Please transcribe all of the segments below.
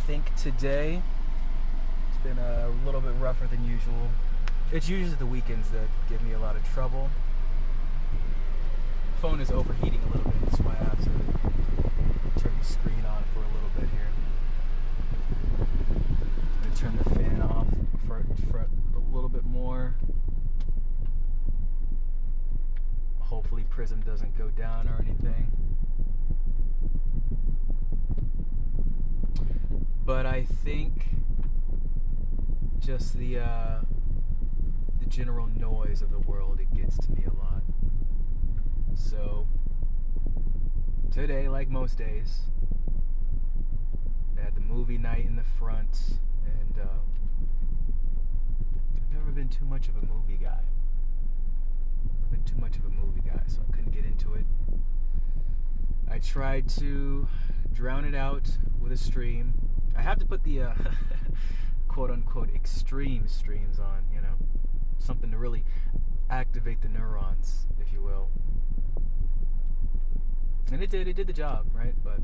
think today it's been a little bit rougher than usual. It's usually the weekends that give me a lot of trouble. Phone is overheating a little bit, so I have to turn the screen on for a little bit here. I'm gonna turn the fan off for a little bit more. Hopefully Prism doesn't go down or anything. But I think just the general noise of the world, it gets to me a lot. So today, like most days, I had the movie night in the front, and I've never been too much of a movie guy. So I couldn't get into it. I tried to drown it out with a stream. I have to put the quote-unquote extreme streams on, you know, something to really activate the neurons, if you will. And it did the job, right? But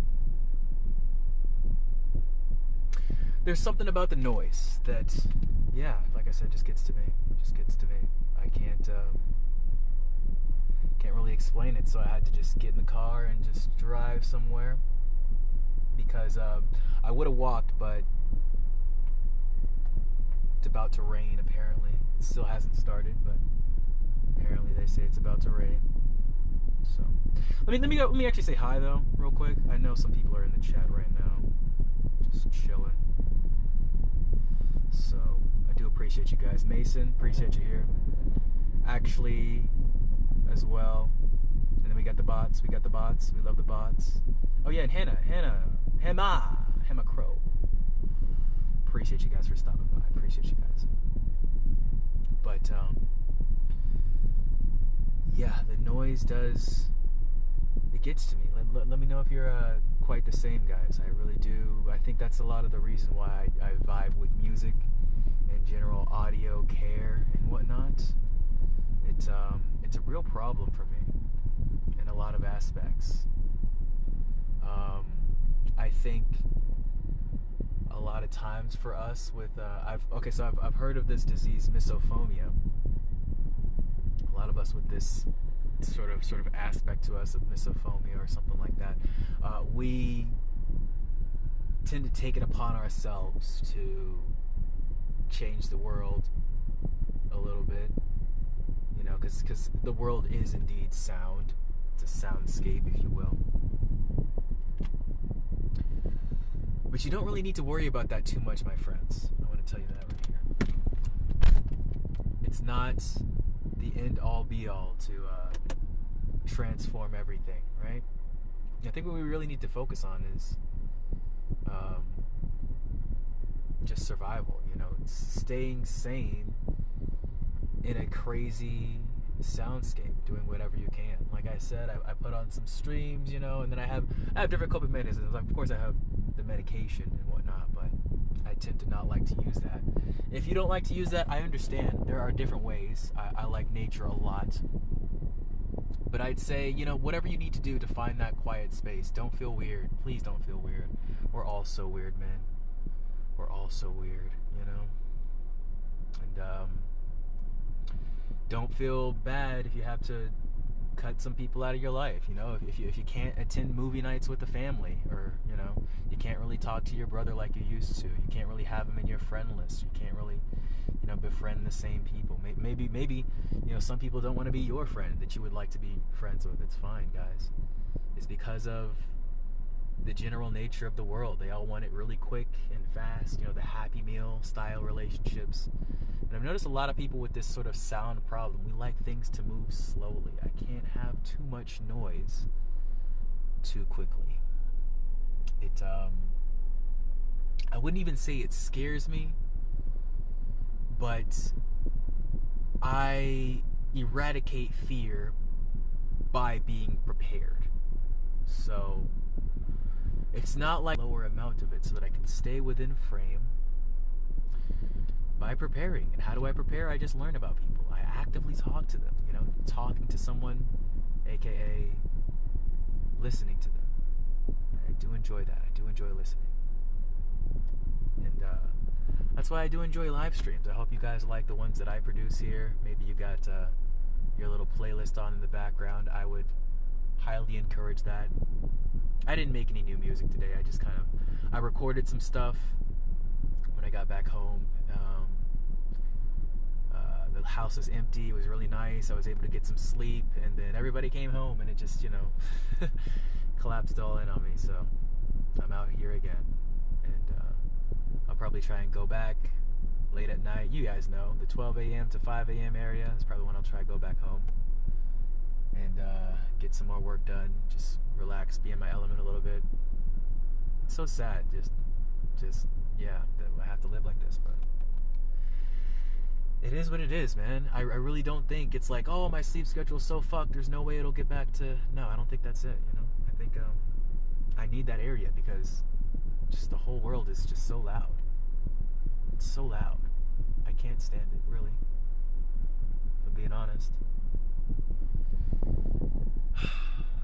there's something about the noise that, yeah, like I said, just gets to me. I can't really explain it, so I had to just get in the car and just drive somewhere, because I would have walked, but it's about to rain apparently. It still hasn't started, but apparently they say it's about to rain. So let me actually say hi though, real quick. I know some people are in the chat right now, just chilling. So I do appreciate you guys. Mason, appreciate you here. Actually, as well. And then we got the bots. We love the bots. Oh yeah, and Hannah Crow. Appreciate you guys for stopping by. Appreciate you guys. But yeah, the noise it gets to me. Let me know if you're quite the same, guys. I really do. I think that's a lot of the reason why I vibe with music and general audio care and whatnot. It's a real problem for me in a lot of aspects. I think a lot of times for us with I've heard of this disease, misophonia. A lot of us with this sort of aspect to us of misophonia or something like that, we tend to take it upon ourselves to change the world a little bit, you know, because the world is indeed sound. It's a soundscape, if you will. But you don't really need to worry about that too much, my friends. I want to tell you that right here. It's not the end-all be-all to transform everything, right? I think what we really need to focus on is just survival, you know, staying sane in a crazy soundscape, doing whatever you can. Like I said, I put on some streams, you know, and then I have different coping mechanisms. Of course, I have the medication and whatnot, but I tend to not like to use that. If you don't like to use that, I understand. There are different ways. I like nature a lot. But I'd say, you know, whatever you need to do to find that quiet space. Don't feel weird. Please don't feel weird. We're all so weird, man. We're all so weird, you know? And, don't feel bad if you have to cut some people out of your life, you know, if you can't attend movie nights with the family, or, you know, you can't really talk to your brother like you used to, you can't really have him in your friend list, you can't really, you know, befriend the same people. Maybe you know, some people don't want to be your friend that you would like to be friends with. It's fine, guys. It's because of the general nature of the world. They all want it really quick and fast, you know, the Happy Meal style relationships. And I've noticed a lot of people with this sort of sound problem. We like things to move slowly. I can't have too much noise too quickly. I wouldn't even say it scares me, but I eradicate fear by being prepared. So it's not like a lower amount of it, so that I can stay within frame by preparing. And how do I prepare? I just learn about people. I actively talk to them, you know, talking to someone, aka listening to them. I do enjoy that. I do enjoy listening. And that's why I do enjoy live streams. I hope you guys like the ones that I produce here. Maybe you got your little playlist on in the background. I would highly encourage that. I didn't make any new music today. I just I recorded some stuff when I got back home. The house was empty. It was really nice. I was able to get some sleep, and then everybody came home, and it just, collapsed all in on me. So I'm out here again, and I'll probably try and go back late at night. You guys know, the 12 a.m. to 5 a.m. area is probably when I'll try to go back home and get some more work done. Just relax, be in my element a little bit. It's so sad, yeah, that I have to live like this, but it is what it is, man. I really don't think it's like, oh, my sleep schedule's so fucked, there's no way it'll get back to... No, I don't think that's it, I think I need that area because just the whole world is just so loud. It's so loud. I can't stand it, really. If I'm being honest.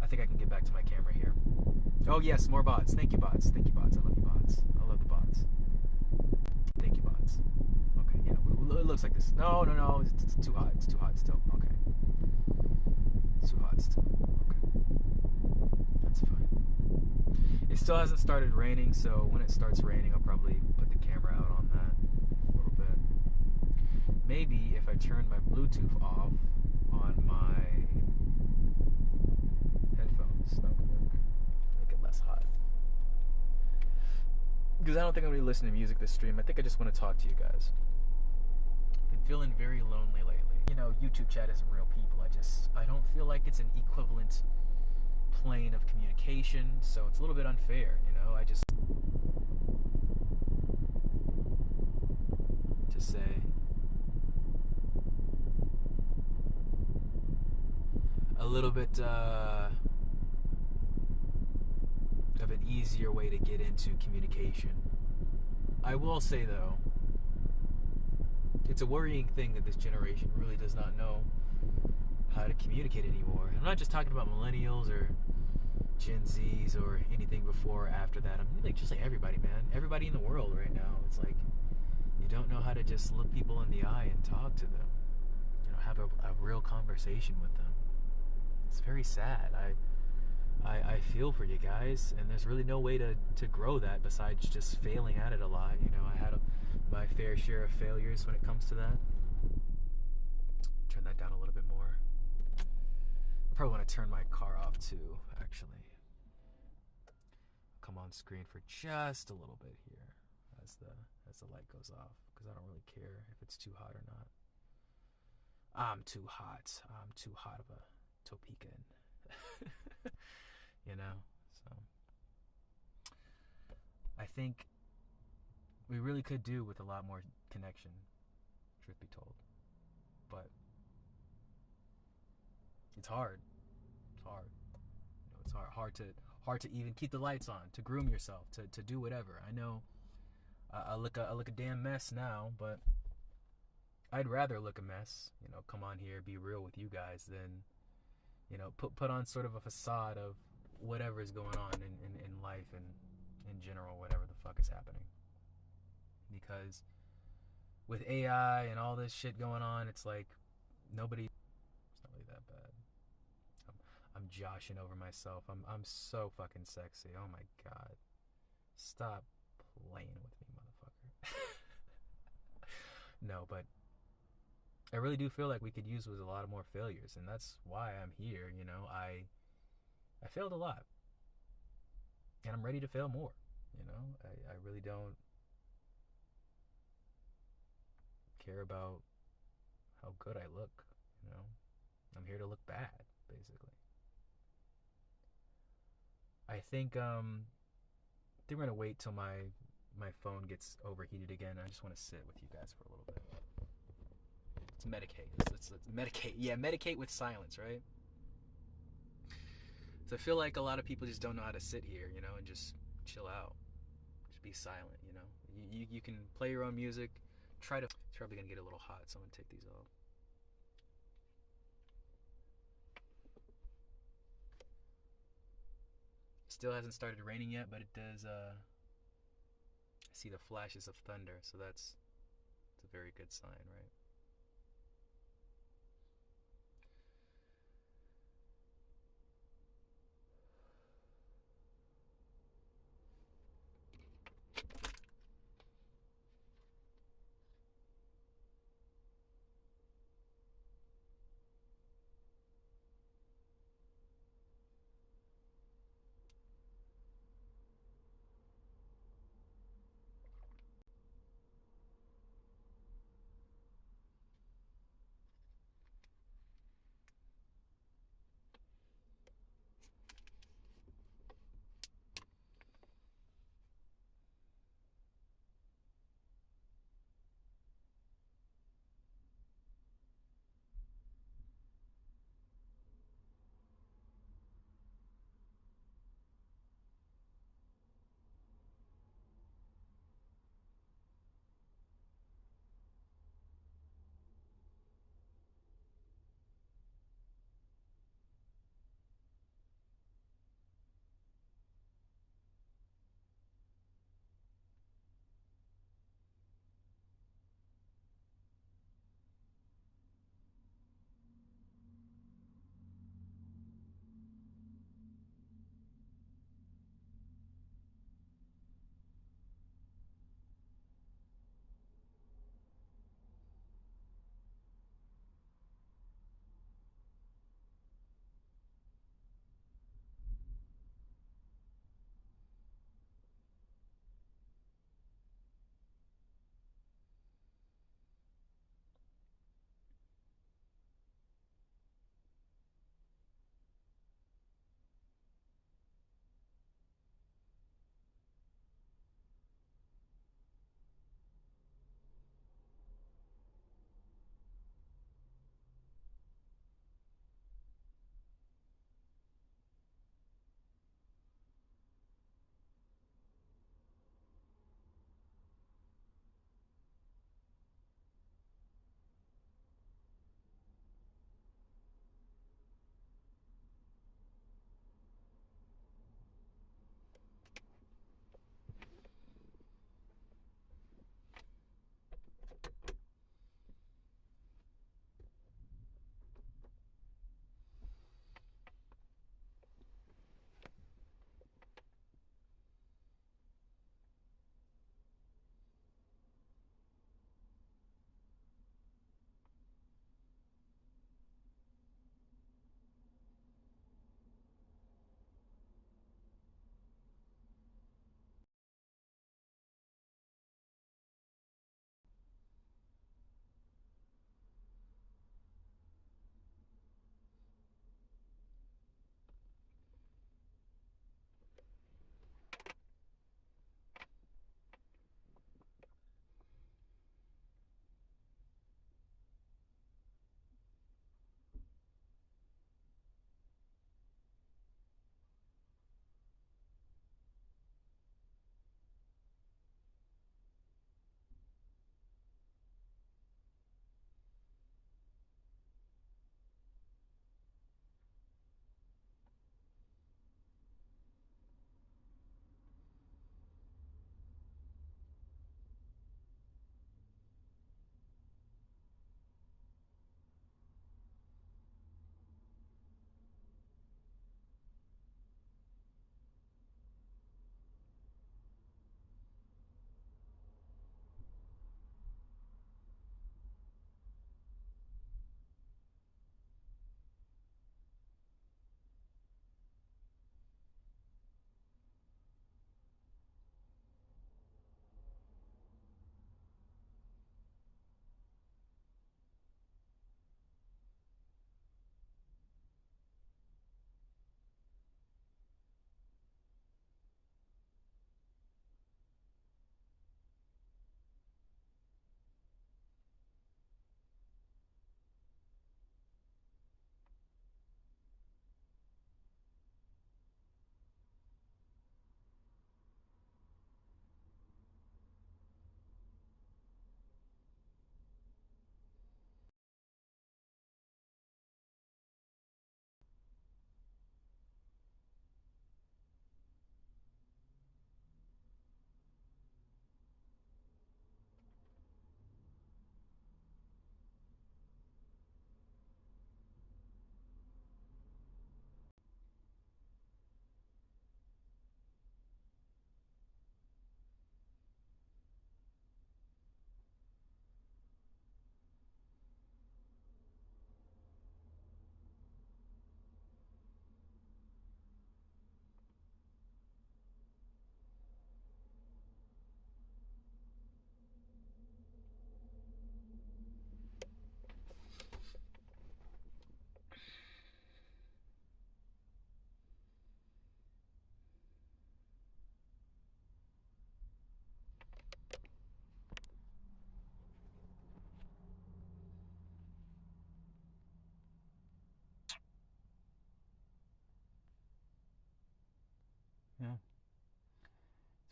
I think I can get back to my camera here. Oh, yes, more bots. Thank you, bots. Thank you, bots. I love you, bots. I love the bots. Thank you, bots. Okay, yeah, it looks like this. No, it's too hot. It's too hot still. Okay. It's too hot still. Okay. That's fine. It still hasn't started raining, so when it starts raining, I'll probably put the camera out on that a little bit. Maybe if I turn my Bluetooth off on my headphones, that would work. Make it less hot. Because I don't think I'm going to be listening to music this stream. I think I just want to talk to you guys. Been feeling very lonely lately. YouTube chat isn't real people. I don't feel like it's an equivalent plane of communication, so it's a little bit unfair, to say a little bit of an easier way to get into communication. I will say, though, it's a worrying thing that this generation really does not know how to communicate anymore. I'm not just talking about millennials or Gen Zs or anything before or after that. I mean, just like everybody, man. Everybody in the world right now. It's like you don't know how to just look people in the eye and talk to them. Have a real conversation with them. It's very sad. I feel for you guys, and there's really no way to grow that besides just failing at it a lot. I had my fair share of failures when it comes to that. Turn that down a little bit more. I probably want to turn my car off too, actually. Come on screen for just a little bit here as the light goes off, because I don't really care if it's too hot or not. I'm too hot. I'm too hot of a Topeka. So I think we really could do with a lot more connection, truth be told. But it's hard. It's hard. It's hard to even keep the lights on, to groom yourself, to do whatever. I know I look a damn mess now, but I'd rather look a mess, come on here, be real with you guys than, put on sort of a facade of whatever is going on in life and in general, whatever the fuck is happening. Because with AI and all this shit going on, it's like it's not really that bad. I'm joshing over myself. I'm so fucking sexy. Oh my god. Stop playing with me, motherfucker. No, but I really do feel like we could use with a lot of more failures, and that's why I'm here. I failed a lot, and I'm ready to fail more. I really don't care about how good I look. I'm here to look bad, basically. I think we're gonna wait till my phone gets overheated again. I just want to sit with you guys for a little bit. Let's medicate. Let's medicate. Yeah, medicate with silence, right? So I feel like a lot of people just don't know how to sit here, and just chill out. Just be silent, You can play your own music. It's probably gonna get a little hot, so I'm gonna take these off. Still hasn't started raining yet, but it does I see the flashes of thunder, so it's a very good sign, right?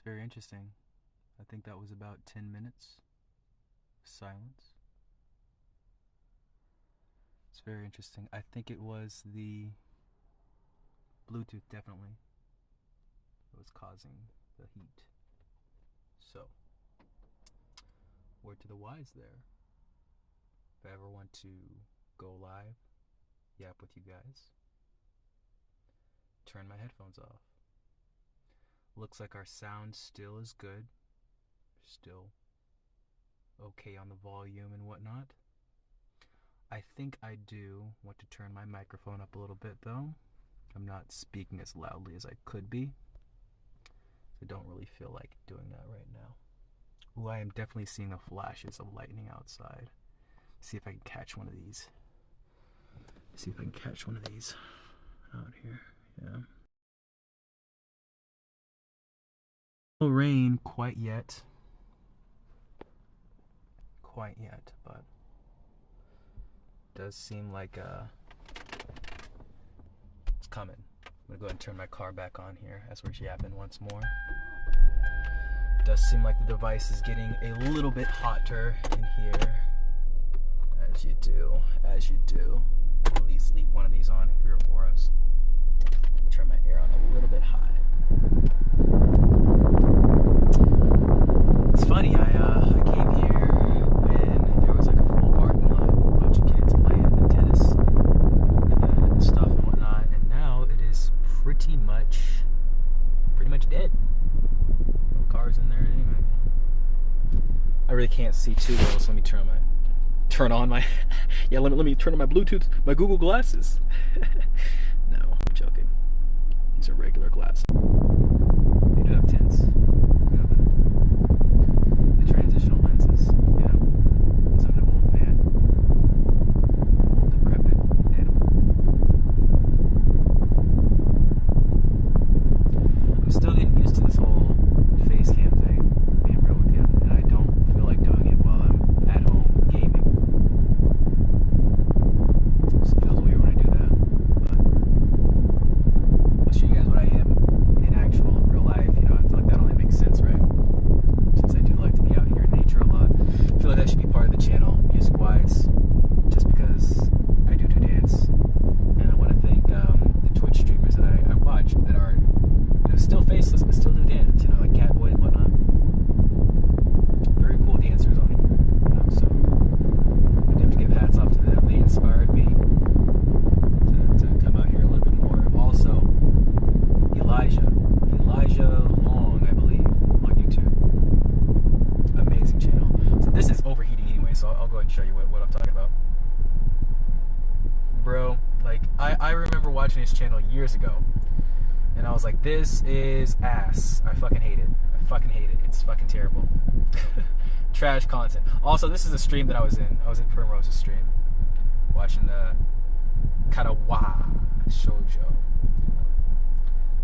It's very interesting. I think that was about 10 minutes of silence. It's very interesting. I think it was the Bluetooth, definitely, that was causing the heat. So, word to the wise there. If I ever want to go live, yap with you guys, turn my headphones off. Looks like our sound still is good. Still okay on the volume and whatnot. I think I do want to turn my microphone up a little bit though. I'm not speaking as loudly as I could be. I don't really feel like doing that right now. Ooh, I am definitely seeing the flashes of lightning outside. See if I can catch one of these. See if I can catch one of these out here. Yeah. No rain quite yet. Quite yet, but does seem like it's coming. I'm gonna go ahead and turn my car back on here as we're yapping once more. Does seem like the device is getting a little bit hotter in here. As you do. At least leave one of these on here for us. Turn my air on a little bit high. It's funny, I came here when there was like a full parking lot, a bunch of kids playing the tennis and stuff and whatnot, and now it is pretty much dead. No cars in there anyway. I really can't see too well, so let me turn on my yeah, let me turn on my Bluetooth, my Google glasses. No, I'm joking. These are regular glasses. They do have tints. You know, the transitional lenses. You know, as I'm an old man, old decrepit animal. I'm still getting used to this whole face cam thing, being real with you, and I don't feel like doing it while I'm at home gaming. So it feels weird when I do that, but I'll show you guys what I am in actual real life. You know, I feel like that only makes sense, right? Since I do like to be out here in nature a lot. I feel like that should be part of the channel, music-wise, just because I do dance, and I want to thank the Twitch streamers that I watch that are, you know, still faceless but still do dance. You know, like Catboy and whatnot. Very cool dancers on here. You know, so I do have to give hats off to them. They inspired me to come out here a little bit more. Also, Elijah Long, I believe, on YouTube. Amazing channel. So this is overheating anyway, so I'll go ahead and show you what I'm talking about. Bro, like, I remember watching his channel years ago, and I was like, this is ass. I fucking hate it. It's fucking terrible. Trash content. Also, this is a stream that I was in. I was in Primrose's stream, watching the Karawa Shoujo.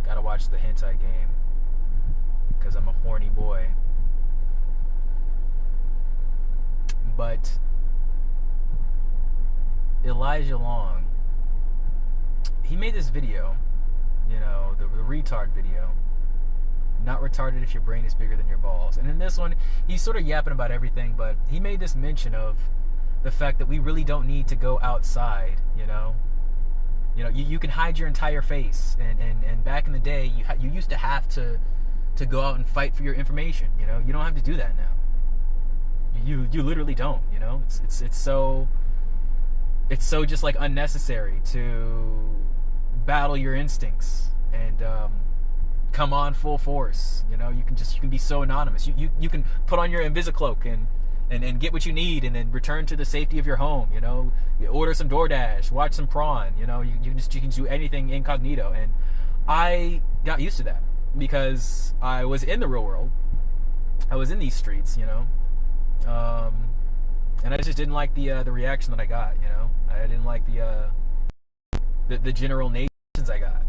Gotta watch the hentai game, because I'm a horny boy. But Elijah Long, he made this video, you know, the retard video. Not retarded if your brain is bigger than your balls. And in this one, he's sort of yapping about everything, but he made this mention of the fact that we really don't need to go outside, you know? You know, you can hide your entire face, and back in the day, you used to have to go out and fight for your information. You know, you don't have to do that now. You literally don't. You know, it's so just like unnecessary to battle your instincts and come on full force. You know, you can be so anonymous. You can put on your Invisicloak and get what you need, and then return to the safety of your home. You know, you order some DoorDash, watch some Prawn. You know, you can do anything incognito. And I got used to that because I was in the real world. I was in these streets, you know, and I just didn't like the reaction that I got. You know, I didn't like the general nations I got.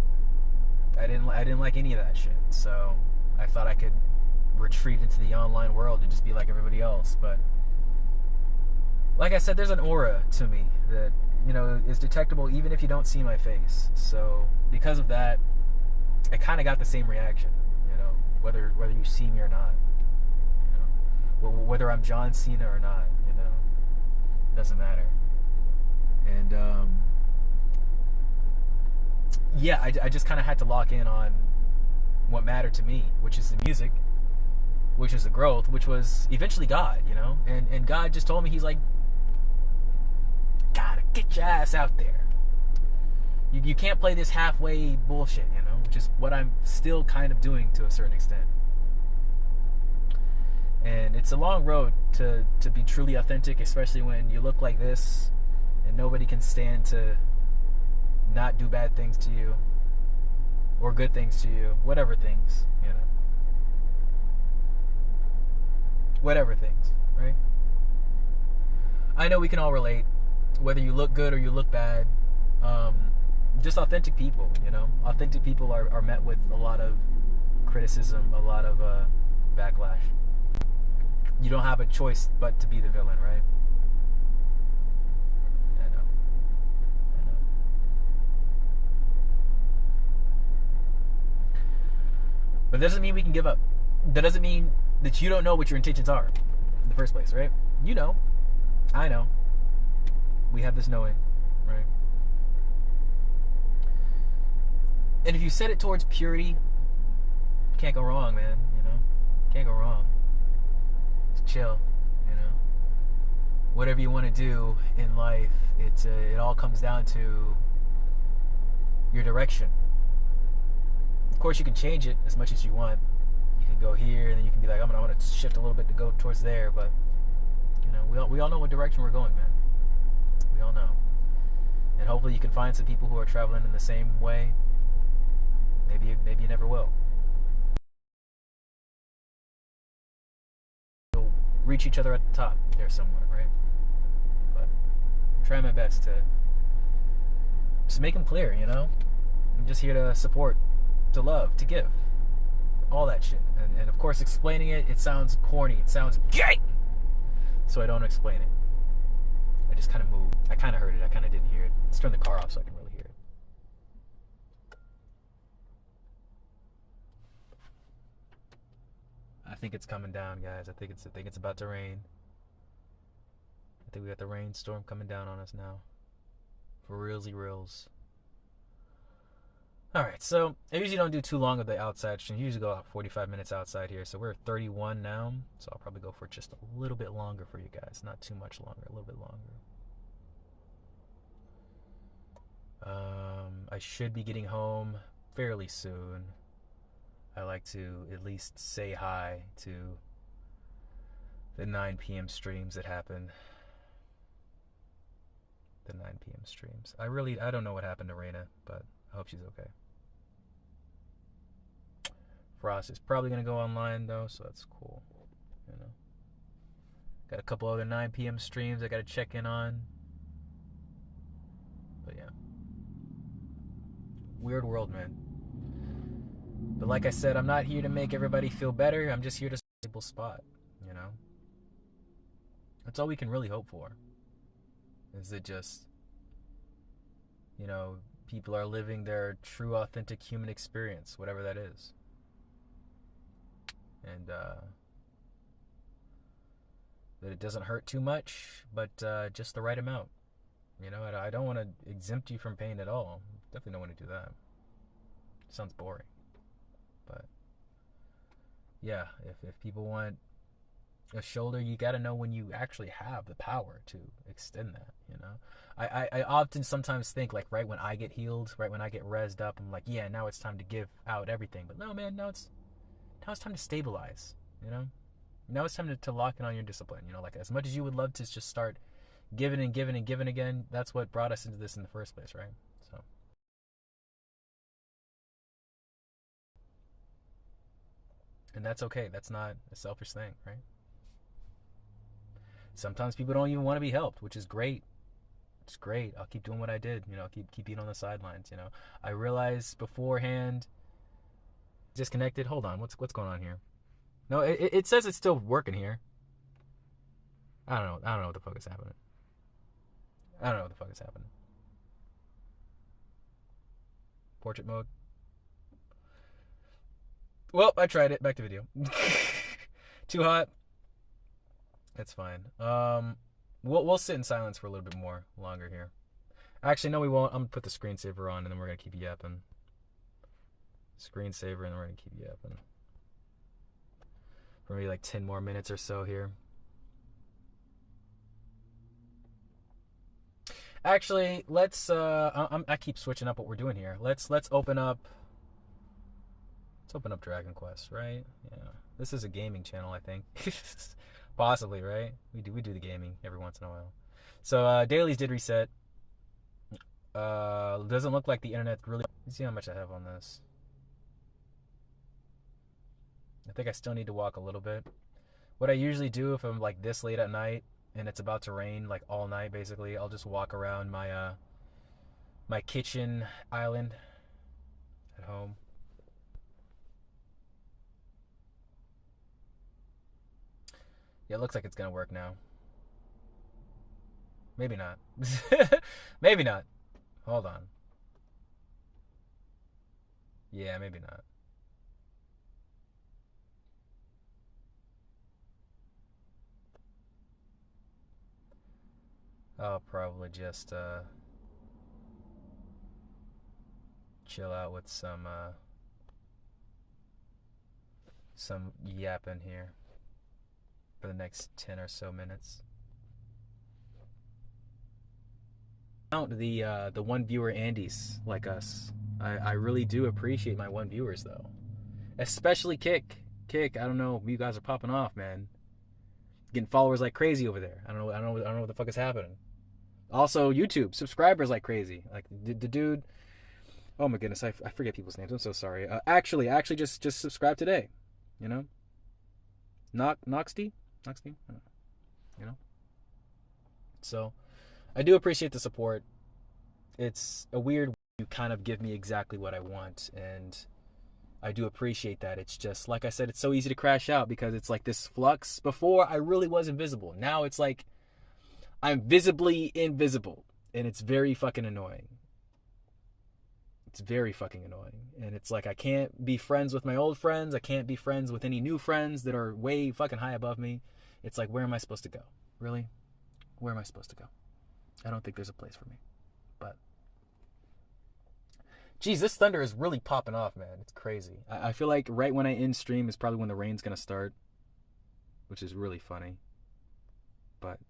I didn't like any of that shit. So I thought I could retreat into the online world and just be like everybody else. But like I said, there's an aura to me that, you know, is detectable even if you don't see my face. So because of that, I kind of got the same reaction, you know. whether you see me or not. Whether I'm John Cena or not, doesn't matter. And yeah, I just kind of had to lock in on what mattered to me, which is the music, which is the growth, which was eventually God, and God just told me, he's like, gotta get your ass out there. You can't play this halfway bullshit, which is what I'm still kind of doing to a certain extent. And it's a long road to be truly authentic, especially when you look like this and nobody can stand to not do bad things to you or good things to you, whatever things, whatever things, right? I know we can all relate, whether you look good or you look bad. Just authentic people, authentic people are met with a lot of criticism, a lot of backlash. You don't have a choice but to be the villain, right? I know. But that doesn't mean we can give up. That doesn't mean that you don't know what your intentions are in the first place, right? You know. I know. We have this knowing, right? And if you set it towards purity, can't go wrong, man, Can't go wrong. Just chill, Whatever you want to do in life, it all comes down to your direction. Of course, you can change it as much as you want. You can go here, and then you can be like, I'm gonna shift a little bit to go towards there. But we all know what direction we're going, man. We all know. And hopefully, you can find some people who are traveling in the same way. Maybe you never will. You'll reach each other at the top there somewhere, right? But I'm trying my best to just make them clear, I'm just here to support, to love, to give. All that shit. And of course, explaining it sounds corny. It sounds gay. So I don't explain it. I just kind of move. I kind of heard it. I kind of didn't hear it. Let's turn the car off so I can really hear it. I think it's coming down, guys. I think it's about to rain. I think we got the rainstorm coming down on us now. For realsy reals. Alright, so I usually don't do too long of the outside stream. I usually go about 45 minutes outside here. So we're at 31 now. So I'll probably go for just a little bit longer for you guys. Not too much longer, a little bit longer. I should be getting home fairly soon. I like to at least say hi to the 9 p.m. streams that happen. The 9 p.m. streams. I don't know what happened to Raina, but I hope she's okay. Frost is probably going to go online, though, so that's cool. Got a couple other 9 p.m. streams I got to check in on. But yeah. Weird world, man. But like I said, I'm not here to make everybody feel better. I'm just here to stable spot, That's all we can really hope for. Is it just, people are living their true, authentic human experience, whatever that is. And that it doesn't hurt too much, but just the right amount. I don't want to exempt you from pain at all. Definitely don't want to do that. It sounds boring. But yeah, if people want a shoulder, you got to know when you actually have the power to extend that, I often sometimes think, like, right when I get healed, right when I get rezzed up, I'm like, yeah, now it's time to give out everything. But no, man, now it's time to stabilize, Now it's time to lock in on your discipline, like, as much as you would love to just start giving and giving and giving again, that's what brought us into this in the first place, right? So. And that's okay. That's not a selfish thing, right? Sometimes people don't even want to be helped, which is great. It's great. I'll keep doing what I did. I'll keep being on the sidelines. I realized beforehand. Disconnected. Hold on. What's going on here? No, it says it's still working here. I don't know what the fuck is happening. Portrait mode. Well, I tried it. Back to video. Too hot. That's fine. We'll sit in silence for a little bit more longer here. Actually, no, we won't. I'm gonna put the screensaver on, and then we're gonna keep yapping. Screensaver, and then we're gonna keep yapping for maybe like 10 more minutes or so here. Actually, let's. I keep switching up what we're doing here. Let's open up. Let's open up Dragon Quest, right? Yeah, this is a gaming channel, I think. Possibly, right? We do the gaming every once in a while. So dailies did reset. Doesn't look like the internet really. Let's see how much I have on this. I think I still need to walk a little bit. What I usually do if I'm like this late at night and it's about to rain like all night, basically, I'll just walk around my my kitchen island at home. Yeah, it looks like it's gonna work now. Maybe not. Maybe not. Hold on. Yeah, maybe not. I'll probably just chill out with some yapping here for the next 10 or so minutes. The one viewer Andes like us. I really do appreciate my one viewers though. Especially Kick. Kick, I don't know, you guys are popping off, man. Getting followers like crazy over there. I don't know what the fuck is happening. Also, YouTube subscribers like crazy. Like the dude. Oh my goodness, I forget people's names. I'm so sorry. Actually, just subscribe today. You know. Noxty. You know. So, I do appreciate the support. It's a weird. You kind of give me exactly what I want, and I do appreciate that. It's just like I said, it's so easy to crash out because it's like this flux. Before I really was invisible. Now it's like I'm visibly invisible, and it's very fucking annoying. It's very fucking annoying. And it's like I can't be friends with my old friends. I can't be friends with any new friends that are way fucking high above me. It's like, where am I supposed to go? Really? Where am I supposed to go? I don't think there's a place for me. But geez, this thunder is really popping off, man. It's crazy. I feel like right when I end stream is probably when the rain's gonna start, which is really funny. But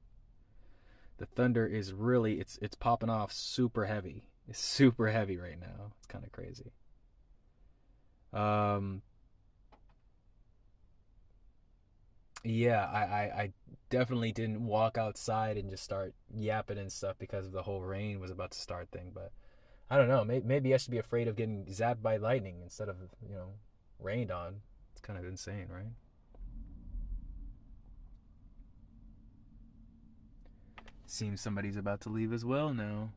the thunder is really, it's popping off super heavy. It's super heavy right now. It's kind of crazy. Yeah, I definitely didn't walk outside and just start yapping and stuff because of the whole rain was about to start thing. But I don't know. Maybe I should be afraid of getting zapped by lightning instead of, rained on. It's kind of insane, right? Seems somebody's about to leave as well now.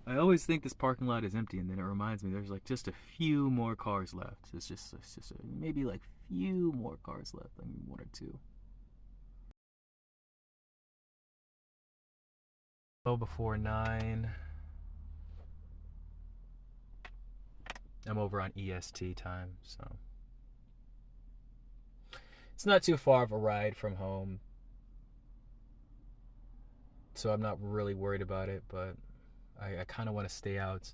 I always think this parking lot is empty, and then it reminds me there's like just a few more cars left. It's just maybe like few more cars left, like one or two. Oh, before 9. I'm over on EST time, so it's not too far of a ride from home, so I'm not really worried about it. But I kind of want to stay out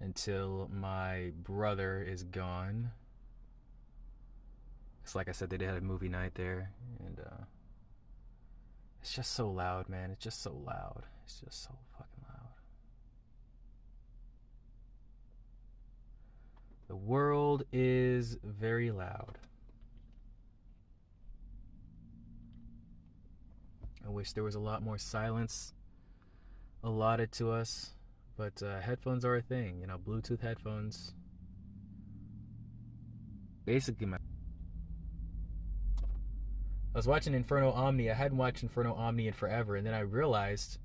until my brother is gone. It's like I said, they had a movie night there, and it's just so loud, man. It's just so loud. It's just so fucking loud. The world is very loud. I wish there was a lot more silence allotted to us, but headphones are a thing. Bluetooth headphones. Basically, I was watching Inferno Omni. I hadn't watched Inferno Omni in forever, and then I realized,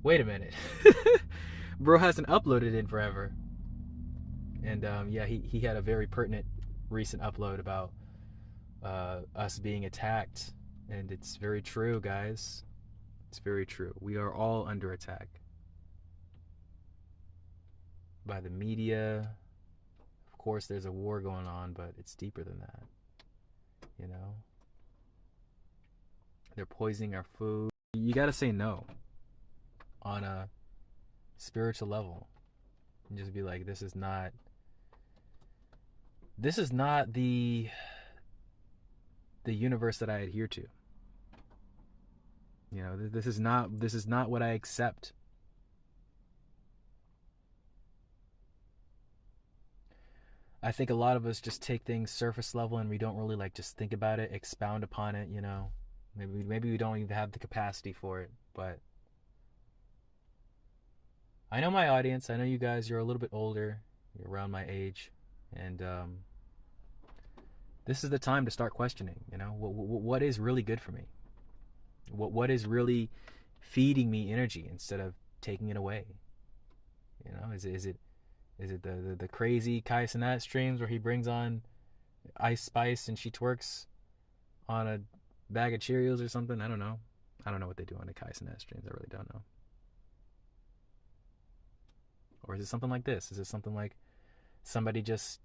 wait a minute, bro hasn't uploaded in forever. And yeah, he had a very pertinent recent upload about us being attacked, and it's very true, guys. It's very true. We are all under attack by the media, of course there's a war going on, but it's deeper than that. You know? They're poisoning our food. You gotta say no on a spiritual level. And just be like, this is not the universe that I adhere to. You know, this is not what I accept. I think a lot of us just take things surface level and we don't really like just think about it, expound upon it, you know. Maybe we don't even have the capacity for it, but I know my audience. I know you guys, you're a little bit older, you're around my age, and this is the time to start questioning, you know, what is really good for me? What is really feeding me energy instead of taking it away? You know, is it the crazy Kai Cenat streams where he brings on Ice Spice and she twerks on a bag of Cheerios or something? I don't know what they do on the Kai Cenat streams. I really don't know. Or is it something like this? Is it something like somebody just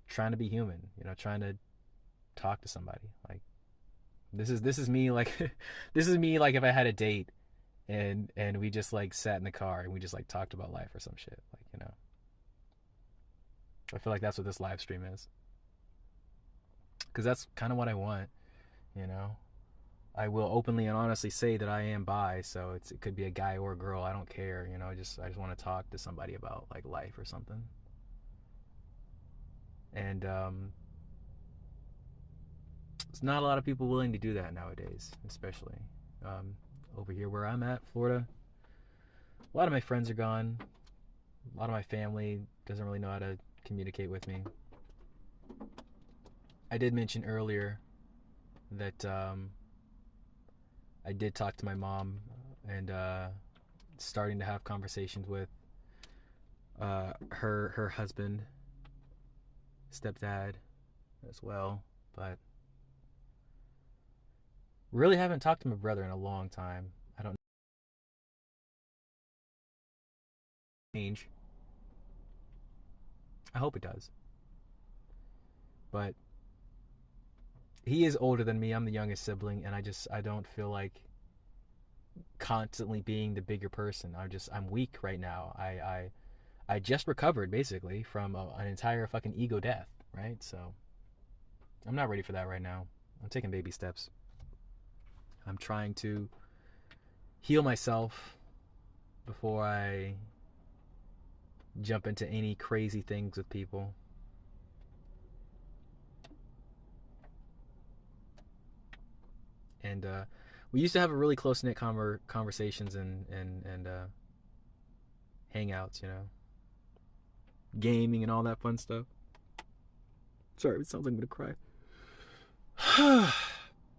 trying to be human, you know, trying to talk to somebody? Like, this is me, like this is me, like if I had a date and we just like sat in the car and we just like talked about life or some shit, like, you know. I feel like that's what this live stream is, because that's kind of what I want, you know. I will openly and honestly say that I am bi, so it could be a guy or a girl, I don't care, you know. I just want to talk to somebody about like life or something. And it's not a lot of people willing to do that nowadays, especially over here where I'm at, Florida. A lot of my friends are gone. A lot of my family doesn't really know how to communicate with me. I did mention earlier that I did talk to my mom and starting to have conversations with her husband, stepdad as well, but really haven't talked to my brother in a long time. I don't change. I hope it does. But he is older than me. I'm the youngest sibling, and I don't feel like constantly being the bigger person. I'm weak right now. I just recovered basically from an entire fucking ego death, right? So I'm not ready for that right now. I'm taking baby steps. I'm trying to heal myself before I jump into any crazy things with people. And we used to have a really close-knit conversations and hangouts, you know, gaming and all that fun stuff. Sorry, it sounds like I'm gonna cry.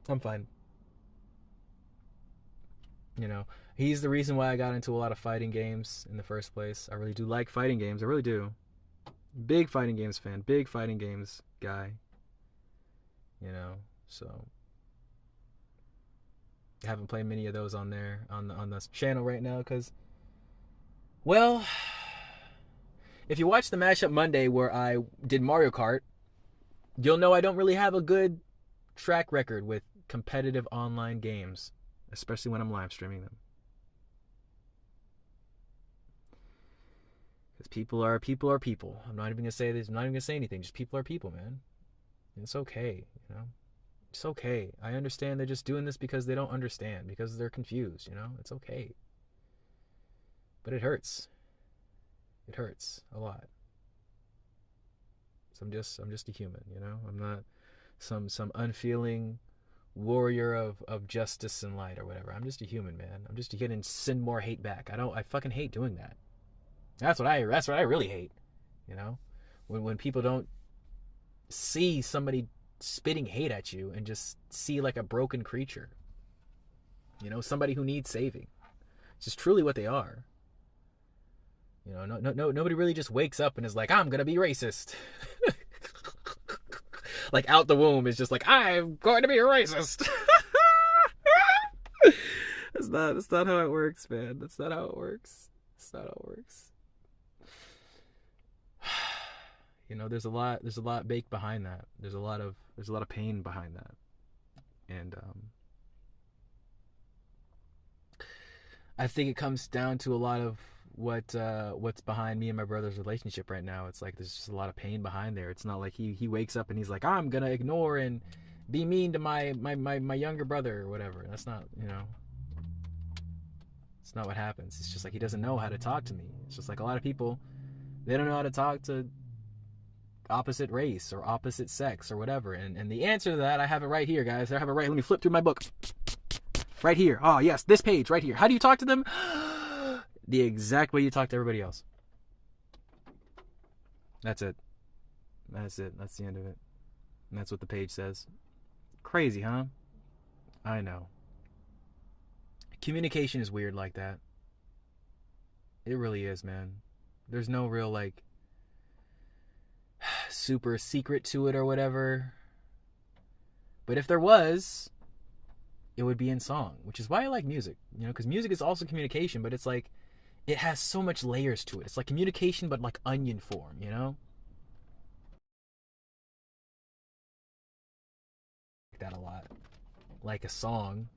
I'm fine. You know, he's the reason why I got into a lot of fighting games in the first place. I really do like fighting games. I really do. Big fighting games fan. Big fighting games guy. You know, so I haven't played many of those on there on this channel right now because, well, if you watch the Mashup Monday where I did Mario Kart, you'll know I don't really have a good track record with competitive online games, especially when I'm live streaming them. Because people are people. I'm not even gonna say this. I'm not even gonna say anything. Just people are people, man. And it's okay, you know. It's okay. I understand they're just doing this because they don't understand, because they're confused, you know. It's okay. But it hurts. It hurts a lot. So I'm just a human, you know. I'm not some unfeeling warrior of justice and light or whatever. I'm just a human, man. I'm just a human and send more hate back. I fucking hate doing that. That's what I really hate. You know? When people don't see somebody spitting hate at you and just see like a broken creature. You know, somebody who needs saving. It's just truly what they are. You know, nobody really just wakes up and is like, I'm gonna be racist. Like out the womb is just like, I'm going to be a racist. That's not how it works, man. That's not how it works. That's not how it works. You know, there's a lot baked behind that. There's a lot of pain behind that. And I think it comes down to a lot of what's behind me and my brother's relationship right now. It's like there's just a lot of pain behind there. It's not like he wakes up and he's like, I'm gonna ignore and be mean to my younger brother or whatever. That's not, you know, it's not what happens. It's just like he doesn't know how to talk to me. It's just like a lot of people, they don't know how to talk to opposite race or opposite sex or whatever. And the answer to that, I have it right here, guys. I have it right. Let me flip through my book. Right here. Oh, yes, this page right here. How do you talk to them? The exact way you talk to everybody else. That's it. That's it. That's the end of it. And that's what the page says. Crazy, huh? I know. Communication is weird like that. It really is, man. There's no real, like, super secret to it or whatever. But if there was, it would be in song, which is why I like music, you know, because music is also communication, but it's like, it has so much layers to it. It's like communication, but like onion form, you know? Like that a lot. Like a song.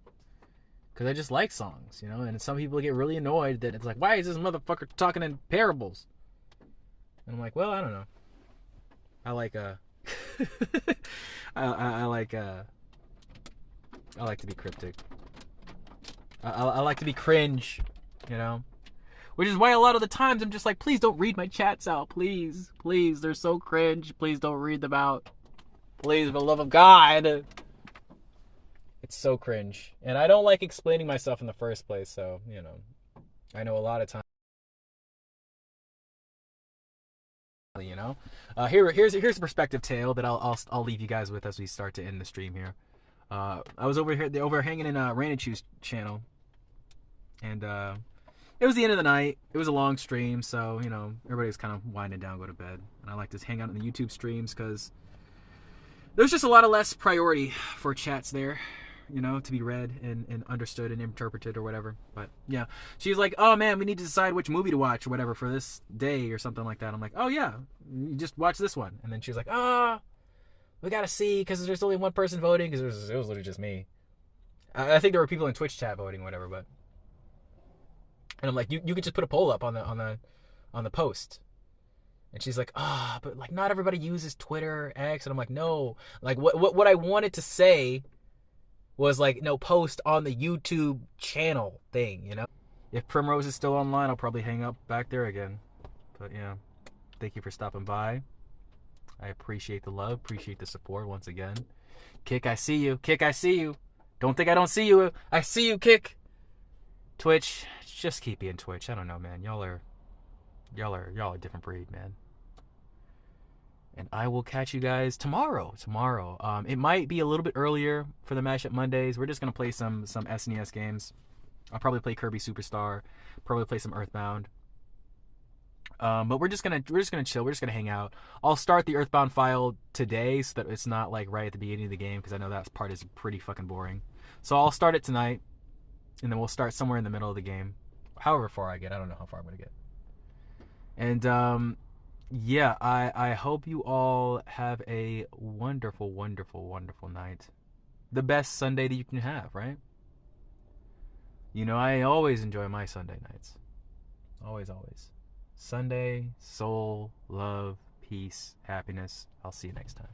Because I just like songs, you know? And some people get really annoyed that it's like, why is this motherfucker talking in parables? And I'm like, well, I don't know. I like I like to be cryptic. I like to be cringe, you know? Which is why a lot of the times I'm just like, please don't read my chats out. Please. Please. They're so cringe. Please don't read them out. Please, for the love of God. It's so cringe. And I don't like explaining myself in the first place, so, you know. I know a lot of times, you know. Here's a perspective tale that I'll leave you guys with as we start to end the stream here. I was over hanging in Ranichu's channel. And it was the end of the night. It was a long stream, so, you know, everybody's kind of winding down, go to bed. And I like to hang out in the YouTube streams because there's just a lot of less priority for chats there, you know, to be read and understood and interpreted or whatever. But, yeah. She's like, oh, man, we need to decide which movie to watch or whatever for this day or something like that. I'm like, oh, yeah, you just watch this one. And then she was like, we got to see because there's only one person voting because it was literally just me. I think there were people in Twitch chat voting or whatever, but... And I'm like, you could just put a poll up on the post. And she's like, but like not everybody uses Twitter, X. And I'm like, no. Like what I wanted to say was like, no, post on the YouTube channel thing, you know? If Primrose is still online, I'll probably hang up back there again. But yeah, thank you for stopping by. I appreciate the love, appreciate the support once again. Kick, I see you. Kick, I see you. Don't think I don't see you. I see you, Kick. Twitch, just keep being Twitch. I don't know, man. Y'all are a different breed, man. And I will catch you guys tomorrow. It might be a little bit earlier for the Mashup Mondays. We're just gonna play some SNES games. I'll probably play Kirby Superstar. Probably play some Earthbound. But we're just gonna chill. We're just gonna hang out. I'll start the Earthbound file today so that it's not like right at the beginning of the game because I know that part is pretty fucking boring. So I'll start it tonight. And then we'll start somewhere in the middle of the game. However far I get. I don't know how far I'm going to get. And, yeah, I hope you all have a wonderful, wonderful, wonderful night. The best Sunday that you can have, right? You know, I always enjoy my Sunday nights. Always, always. Sunday, soul, love, peace, happiness. I'll see you next time.